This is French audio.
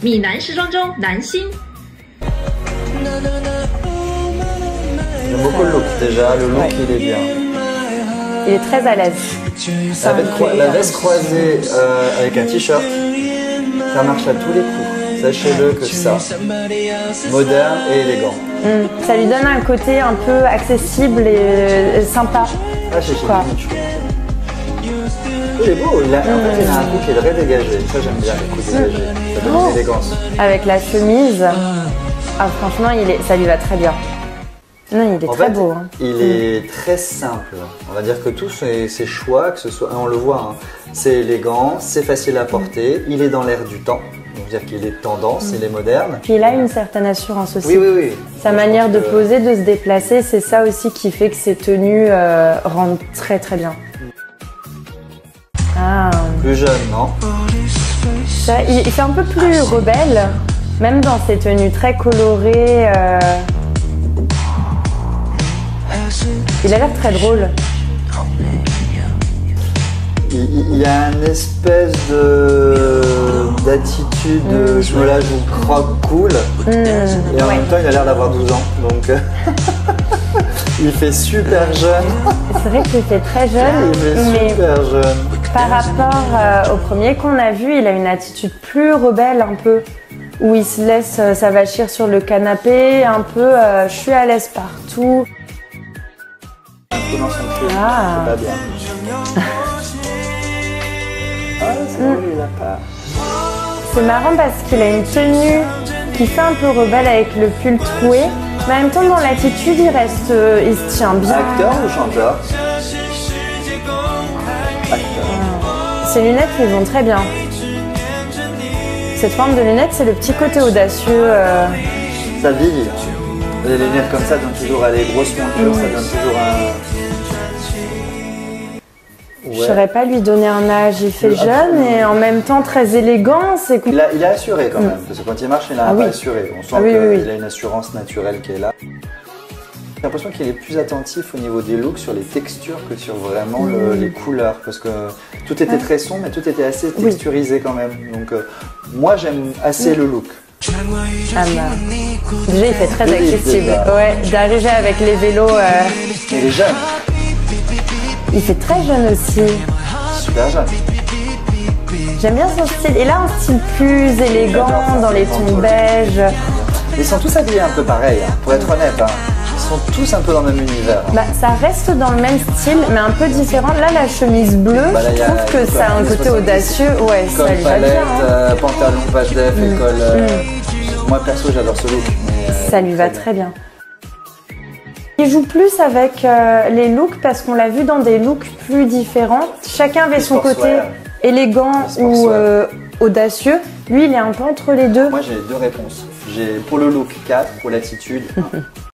米男时装中男星。 J'aime beaucoup le look déjà, le look Ouais. il est bien. Il est très à l'aise. La veste croisée avec un t-shirt, ça marche à tous les coups. Sachez-le que ça, moderne et élégant. Ça lui donne un côté un peu accessible et sympa. Ah, j'ai Quoi. Il est beau, en fait il a un coup qui est très dégagé. Ça j'aime bien les coups dégagés, ça donne une élégance. Avec la chemise, ah, franchement, ça lui va très bien. Non, il est très beau. Hein. Il est très simple. On va dire que tous ses choix, que ce soit, on le voit, hein, c'est élégant, c'est facile à porter, il est dans l'air du temps. Donc dire qu'il est tendance, il est moderne. Puis il a une certaine assurance aussi. Oui, oui, oui. Sa manière de poser, de se déplacer, c'est ça aussi qui fait que ses tenues rendent très très bien. Ah. Plus jeune, non? Ça, il fait un peu plus rebelle, même dans ses tenues très colorées. Il a l'air très drôle. Il y a une espèce d'attitude, je me la joue croque cool, et en même temps il a l'air d'avoir 12 ans, donc il fait super jeune. C'est vrai qu'il fait très jeune, Il fait mais super jeune. par rapport au premier qu'on a vu, il a une attitude plus rebelle un peu, où il se laisse s'avachir sur le canapé, un peu je suis à l'aise partout. Dans son cul, Ah. c'est pas bien. Ah, c'est vrai, il a pas. C'est marrant parce qu'il a une tenue qui fait un peu rebelle avec le pull troué, mais en même temps dans l'attitude il se tient bien. Acteur ou chanteur? Acteur. Ses lunettes lui vont très bien. Cette forme de lunettes, c'est le petit côté audacieux. Ça vieillit. Les lunettes comme ça donnent toujours à les grosses montures, ça donne toujours un. Je ne saurais pas lui donner un âge, il fait jeune et en même temps très élégant. Il est assuré quand même, parce que quand il marche, il est un peu assuré. On sent qu'il a une assurance naturelle qui est là. J'ai l'impression qu'il est plus attentif au niveau des looks sur les textures que sur vraiment les couleurs, parce que tout était très sombre, mais tout était assez texturisé quand même. Donc moi j'aime assez le look. Ah bah. Déjà il fait très accessible. Ouais, d'arriver avec les vélos. Il est jeune. Il fait très jeune aussi. Super jeune. J'aime bien son style. Il a un style plus élégant, dans les tons beige. Ils sont tous habillés un peu pareil, hein, pour être honnête. Hein. Ils sont tous un peu dans le même univers. Hein. Bah, ça reste dans le même style, mais un peu différent. Là, la chemise bleue, je trouve que ça a un côté audacieux. Ouais, ça lui va bien. Hein. Pantalon, pas de def, école. Moi perso, j'adore ce look. Mais, ça lui va très bien. Il joue plus avec les looks parce qu'on l'a vu dans des looks plus différents. Chacun avait son côté élégant ou audacieux. Lui, il est un peu entre les deux. Moi, j'ai deux réponses. J'ai pour le look 4, pour l'attitude